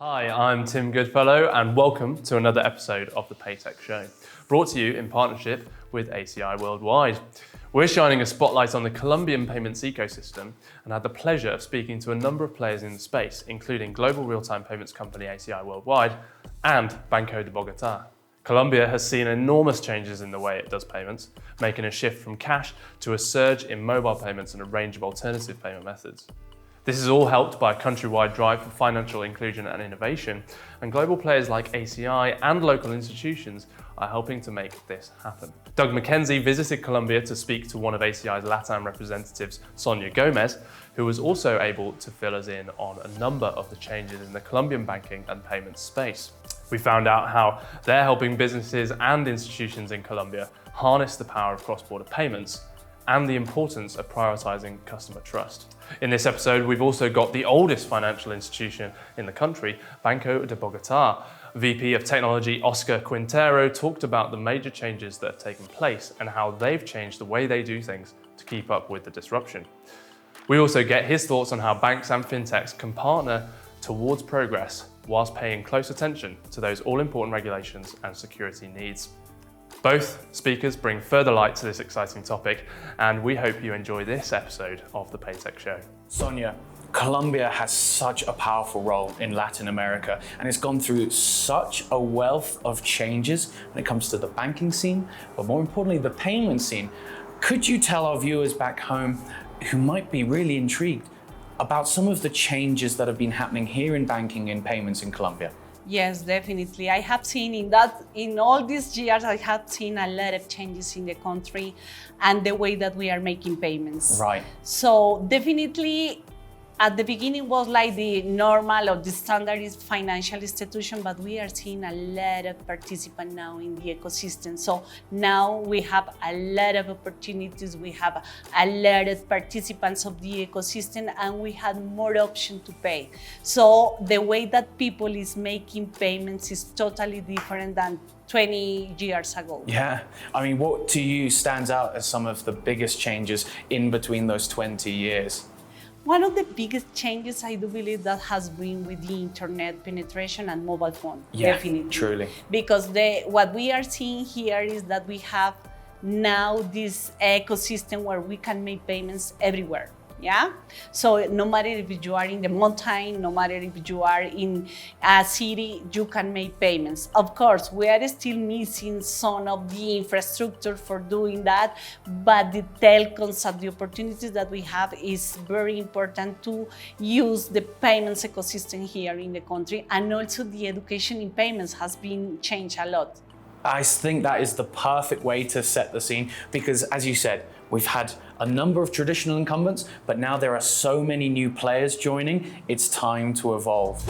Hi, I'm Tim Goodfellow and welcome to another episode of the Paytech Show, brought to you in partnership with ACI Worldwide. We're shining a spotlight on the Colombian payments ecosystem and had the pleasure of speaking to a number of players in the space, including global real-time payments company ACI Worldwide and Banco de Bogotá. Colombia has seen enormous changes in the way it does payments, making a shift from cash to a surge in mobile payments and a range of alternative payment methods. This is all helped by a countrywide drive for financial inclusion and innovation, and global players like ACI and local institutions are helping to make this happen. Doug Mackenzie visited Colombia to speak to one of ACI's LATAM representatives, Sonia Gomez, who was also able to fill us in on a number of the changes in the Colombian banking and payments space. We found out how they're helping businesses and institutions in Colombia harness the power of cross-border payments and the importance of prioritizing customer trust. In this episode, we've also got the oldest financial institution in the country, Banco de Bogotá. VP of Technology Oscar Quintero talked about the major changes that have taken place and how they've changed the way they do things to keep up with the disruption. We also get his thoughts on how banks and fintechs can partner towards progress whilst paying close attention to those all-important regulations and security needs. Both speakers bring further light to this exciting topic, and we hope you enjoy this episode of the Paytech Show. Sonia, Colombia has such a powerful role in Latin America, and it's gone through such a wealth of changes when it comes to the banking scene, but more importantly, the payment scene. Could you tell our viewers back home who might be really intrigued about some of the changes that have been happening here in banking and payments in Colombia? Yes, definitely. I have seen in all these years, I have seen a lot of changes in the country and the way that we are making payments. Right. So definitely, at the beginning was like the normal or the standard financial institution, but we are seeing a lot of participants now in the ecosystem. So now we have a lot of opportunities, we have a lot of participants of the ecosystem, and we have more options to pay. So the way that people is making payments is totally different than 20 years ago. Yeah, I mean, what to you stands out as some of the biggest changes in between those 20 years? One of the biggest changes I do believe that has been with the internet penetration and mobile phone, yeah, definitely. Truly. Because what we are seeing here is that we have now this ecosystem where we can make payments everywhere. Yeah. So no matter if you are in the mountain, no matter if you are in a city, you can make payments. Of course, we are still missing some of the infrastructure for doing that, but the telecoms and the opportunities that we have is very important to use the payments ecosystem here in the country. And also the education in payments has been changed a lot. I think that is the perfect way to set the scene because, as you said, we've had a number of traditional incumbents, but now there are so many new players joining, it's time to evolve.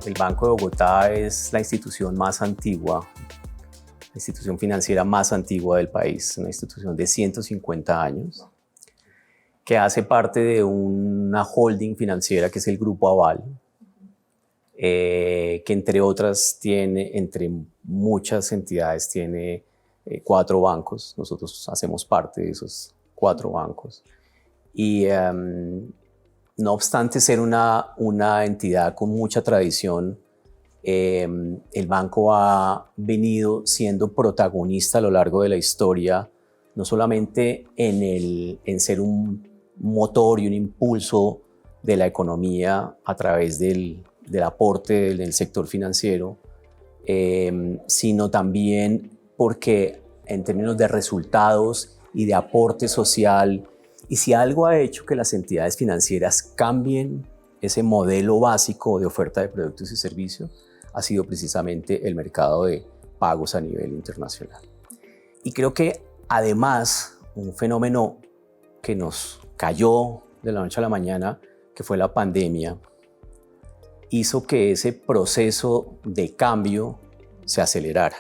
El Banco de Bogotá es la institución más antigua, la institución financiera más antigua del país, una institución de 150 años, que hace parte de una holding financiera que es el Grupo Aval, que entre otras tiene, entre muchas entidades, tiene 4 bancos. Nosotros hacemos parte de esos 4 bancos. Y no obstante ser una entidad con mucha tradición, el banco ha venido siendo protagonista a lo largo de la historia, no solamente en ser un motor y un impulso de la economía a través del aporte del sector financiero, sino también porque en términos de resultados y de aporte social, y si algo ha hecho que las entidades financieras cambien ese modelo básico de oferta de productos y servicios, ha sido precisamente el mercado de pagos a nivel internacional. Y creo que además un fenómeno que nos cayó de la noche a la mañana, que fue la pandemia, hizo que ese proceso de cambio se acelerara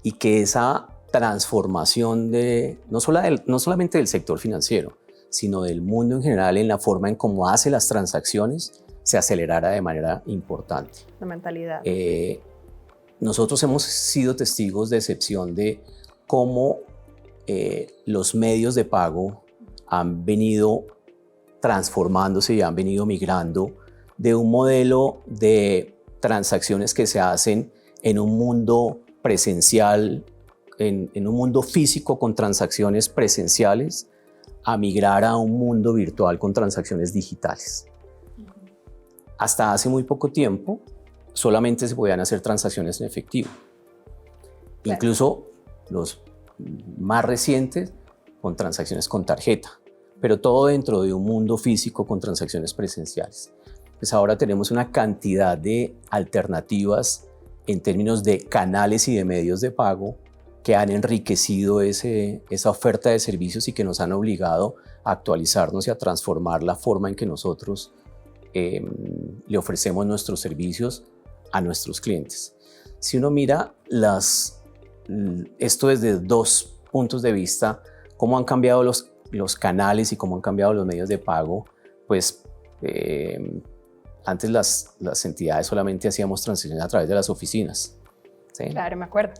y que esa transformación no solamente del sector financiero, sino del mundo en general en la forma en cómo hace las transacciones, se acelerara de manera importante. La mentalidad. Nosotros hemos sido testigos de excepción de cómo los medios de pago han venido transformándose y han venido migrando de un modelo de transacciones que se hacen en un mundo presencial, en un mundo físico con transacciones presenciales, a migrar a un mundo virtual con transacciones digitales. Hasta hace muy poco tiempo, solamente se podían hacer transacciones en efectivo. Claro. Incluso los más recientes con transacciones con tarjeta, pero todo dentro de un mundo físico con transacciones presenciales. Pues ahora tenemos una cantidad de alternativas en términos de canales y de medios de pago que han enriquecido esa oferta de servicios y que nos han obligado a actualizarnos y a transformar la forma en que nosotros le ofrecemos nuestros servicios a nuestros clientes. Si uno mira esto desde dos puntos de vista, cómo han cambiado los canales y cómo han cambiado los medios de pago, pues antes las entidades solamente hacíamos transacciones a través de las oficinas. ¿Sí? Claro, me acuerdo.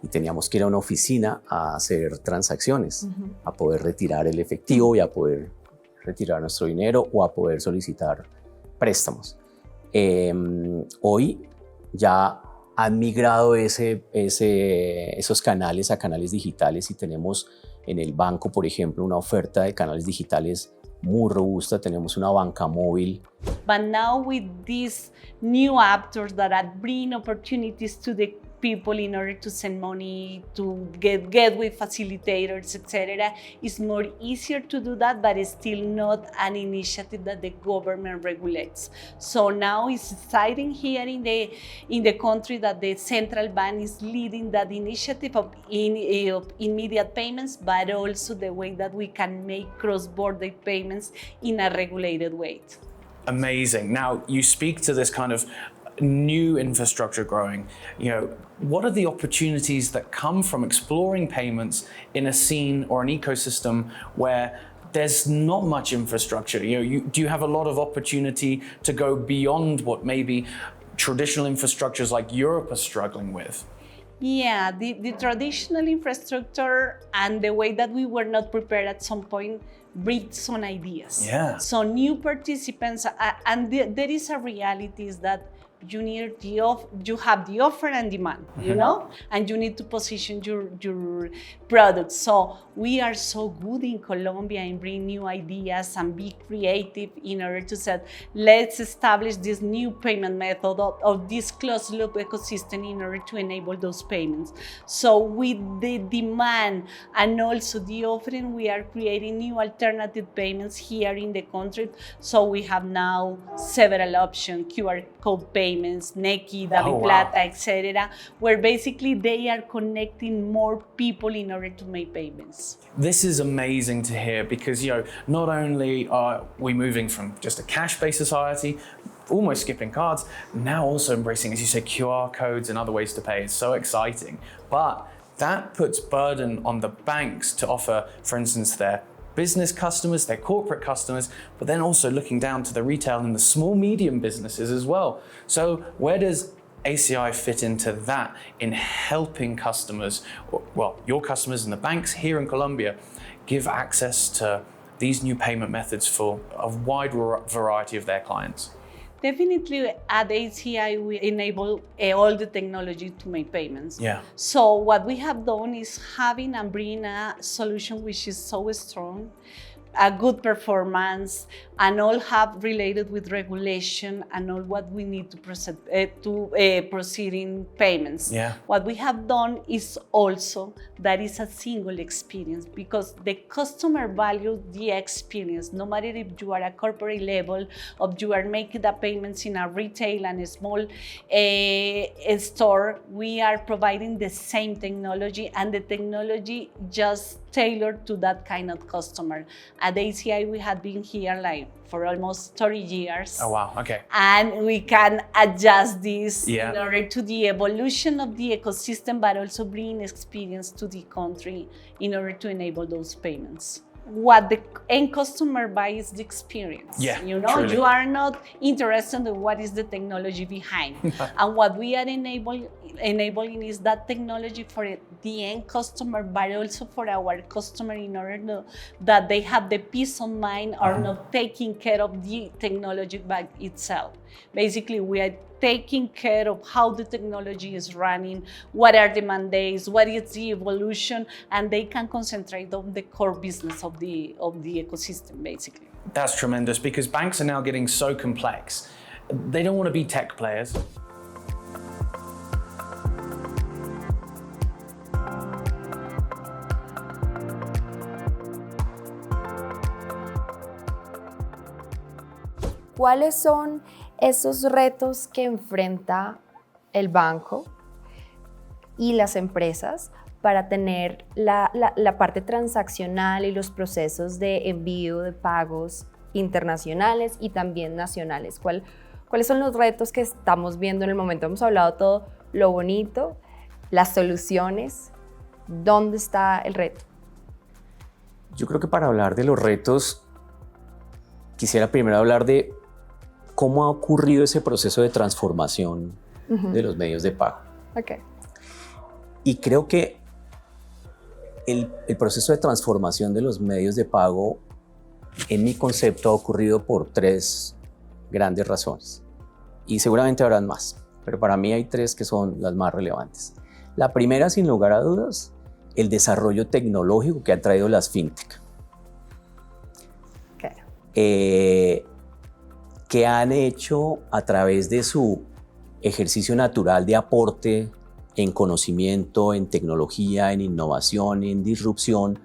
Y teníamos que ir a una oficina a hacer transacciones, a poder retirar el efectivo y a poder retirar nuestro dinero o a poder solicitar préstamos. Hoy ya han migrado esos canales a canales digitales y tenemos en el banco, por ejemplo, una oferta de canales digitales muy robusta. Tenemos una banca móvil. But now with these new actors that are bringing opportunities to the people in order to send money, to get with facilitators, etc., it's more easier to do that, but it's still not an initiative that the government regulates. So now it's exciting here in the country that the central bank is leading that initiative of immediate payments, but also the way that we can make cross-border payments in a regulated way. Amazing. Now, you speak to this kind of new infrastructure growing. What are the opportunities that come from exploring payments in a scene or an ecosystem where there's not much infrastructure? Do you have a lot of opportunity to go beyond what maybe traditional infrastructures like Europe are struggling with? Yeah, the traditional infrastructure and the way that we were not prepared at some point breed some ideas. Yeah. So new participants, and there is a reality is that you have the offer and demand, and you need to position your products. So we are so good in Colombia in bringing new ideas and be creative in order to say, let's establish this new payment method of this closed loop ecosystem in order to enable those payments. So with the demand and also the offering, we are creating new alternative payments here in the country. So we have now several options, QR code payments, Neki, DaviPlata, etc., where basically they are connecting more people in order to make payments. This is amazing to hear because, not only are we moving from just a cash-based society, almost skipping cards, now also embracing, as you say, QR codes and other ways to pay. It's so exciting. But that puts burden on the banks to offer, for instance, their business customers, their corporate customers, but then also looking down to the retail and the small, medium businesses as well. So where does ACI fit into that in helping customers, your customers and the banks here in Colombia, give access to these new payment methods for a wide variety of their clients? Definitely at ACI, we enable all the technology to make payments. Yeah. So what we have done is having and bringing a solution which is so strong, a good performance, and all have related with regulation and all what we need to proceed in payments. Yeah. What we have done is also that is a single experience because the customer values the experience. No matter if you are a corporate level or you are making the payments in a retail and a small store, we are providing the same technology and the technology just tailored to that kind of customer. At ACI, we have been here for almost 30 years. Oh, wow, okay. And we can adjust this Yeah. in order to the evolution of the ecosystem, but also bring experience to the country in order to enable those payments. what the end customer buys the experience. Yeah, you know, truly. you are not interested in what is the technology behind. And what we are enabling is that technology for the end customer, but also for our customer, in order that they have the peace of mind or not taking care of the technology by itself. Basically, we are taking care of how the technology is running, what are the mandates, what is the evolution, and they can concentrate on the core business of the ecosystem, basically. That's tremendous, because banks are now getting so complex. They don't want to be tech players. ¿Cuáles son esos retos que enfrenta el banco y las empresas para tener la parte transaccional y los procesos de envío de pagos internacionales y también nacionales? ¿Cuáles son los retos que estamos viendo en el momento? Hemos hablado todo lo bonito, las soluciones. ¿Dónde está el reto? Yo creo que para hablar de los retos, quisiera primero hablar de cómo ha ocurrido ese proceso de transformación de los medios de pago. Okay. Y creo que el proceso de transformación de los medios de pago, en mi concepto, ha ocurrido por 3 grandes razones. Y seguramente habrán más, pero para mí hay 3 que son las más relevantes. La primera, sin lugar a dudas, el desarrollo tecnológico que han traído las fintech. Claro. Que han hecho, a través de su ejercicio natural de aporte en conocimiento, en tecnología, en innovación, en disrupción,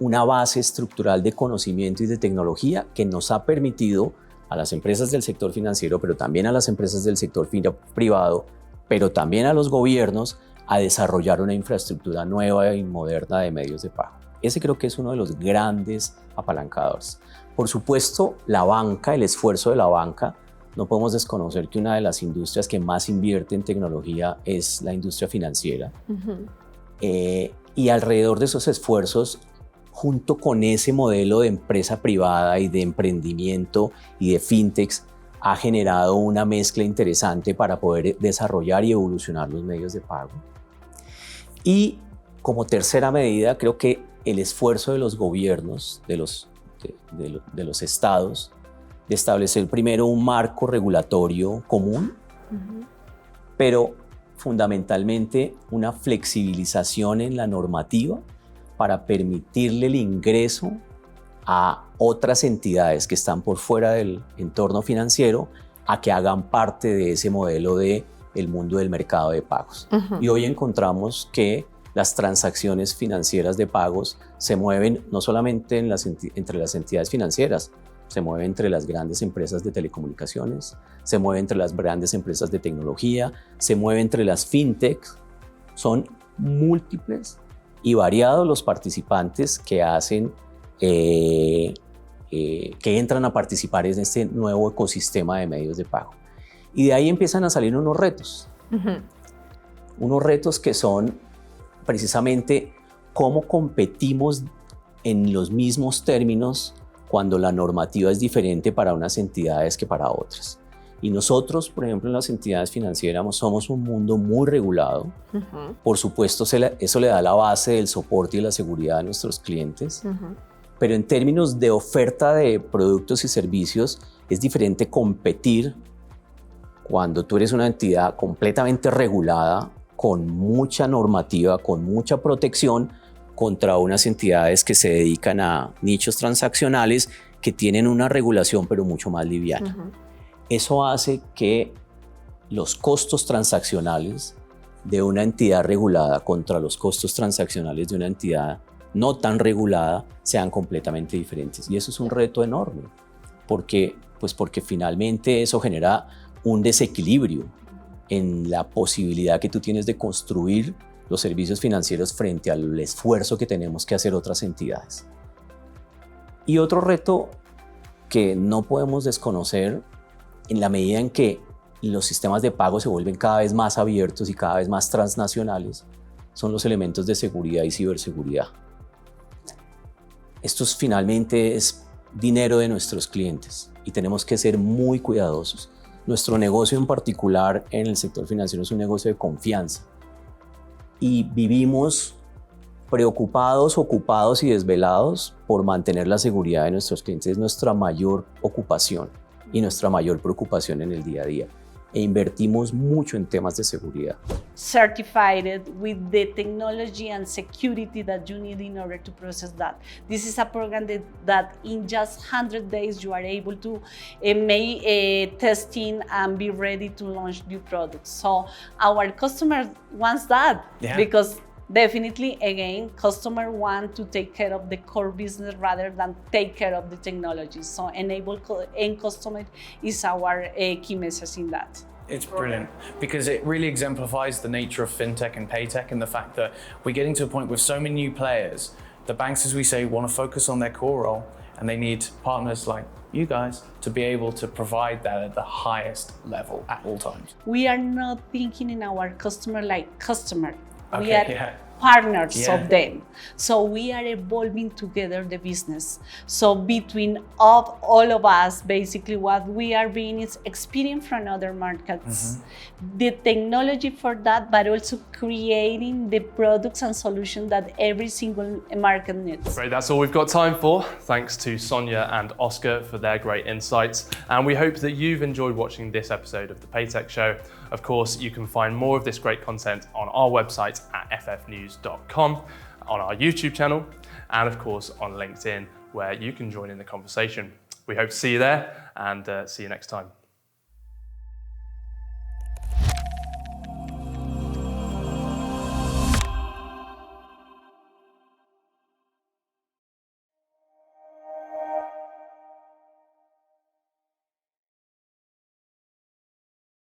una base estructural de conocimiento y de tecnología que nos ha permitido a las empresas del sector financiero, pero también a las empresas del sector privado, pero también a los gobiernos, a desarrollar una infraestructura nueva y moderna de medios de pago. Ese creo que es uno de los grandes apalancadores. Por supuesto, la banca, el esfuerzo de la banca, no podemos desconocer que una de las industrias que más invierte en tecnología es la industria financiera. Y alrededor de esos esfuerzos, junto con ese modelo de empresa privada y de emprendimiento y de fintechs, ha generado una mezcla interesante para poder desarrollar y evolucionar los medios de pago. Y como tercera medida, creo que el esfuerzo de los gobiernos, de los estados, de establecer primero un marco regulatorio común, pero fundamentalmente una flexibilización en la normativa para permitirle el ingreso a otras entidades que están por fuera del entorno financiero a que hagan parte de ese modelo del mundo del mercado de pagos. Y hoy encontramos que las transacciones financieras de pagos se mueven no solamente entre las entidades financieras, se mueve entre las grandes empresas de telecomunicaciones, se mueve entre las grandes empresas de tecnología, se mueve entre las fintechs. Son múltiples y variados los participantes que entran a participar en este nuevo ecosistema de medios de pago. Y de ahí empiezan a salir unos retos. Unos retos que son precisamente cómo competimos en los mismos términos cuando la normativa es diferente para unas entidades que para otras. Y nosotros, por ejemplo, en las entidades financieras somos un mundo muy regulado. Por supuesto, eso le da la base del soporte y la seguridad a nuestros clientes. Pero en términos de oferta de productos y servicios, es diferente competir cuando tú eres una entidad completamente regulada, con mucha normativa, con mucha protección, contra unas entidades que se dedican a nichos transaccionales que tienen una regulación pero mucho más liviana. Eso hace que los costos transaccionales de una entidad regulada contra los costos transaccionales de una entidad no tan regulada sean completamente diferentes. Y eso es un reto enorme, porque finalmente eso genera un desequilibrio en la posibilidad que tú tienes de construir los servicios financieros frente al esfuerzo que tenemos que hacer otras entidades. Y otro reto que no podemos desconocer, en la medida en que los sistemas de pago se vuelven cada vez más abiertos y cada vez más transnacionales, son los elementos de seguridad y ciberseguridad. esto finalmente es dinero de nuestros clientes y tenemos que ser muy cuidadosos. Nuestro negocio en particular en el sector financiero es un negocio de confianza y vivimos preocupados, ocupados y desvelados por mantener la seguridad de nuestros clientes. Es nuestra mayor ocupación y nuestra mayor preocupación en el día a día. E invertimos mucho en temas de seguridad. Certified with the technology and security that you need in order to process that. This is a program that in just 100 days you are able to make testing and be ready to launch new products. So our customer wants that because definitely, again, customer want to take care of the core business rather than take care of the technology. So enable end customer is our key message in that. It's brilliant because it really exemplifies the nature of fintech and paytech and the fact that we're getting to a point with so many new players. The banks, as we say, want to focus on their core role and they need partners like you guys to be able to provide that at the highest level at all times. We are not thinking in our customer like customer. Okay, we are partners of them. So we are evolving together the business. So between all of us, basically what we are bringing is experience from other markets, the technology for that, but also creating the products and solutions that every single market needs. Great, that's all we've got time for. Thanks to Sonia and Oscar for their great insights. And we hope that you've enjoyed watching this episode of the Paytech Show. Of course, you can find more of this great content on our website at ffnews.com, on our YouTube channel, and of course on LinkedIn, where you can join in the conversation. We hope to see you there and see you next time.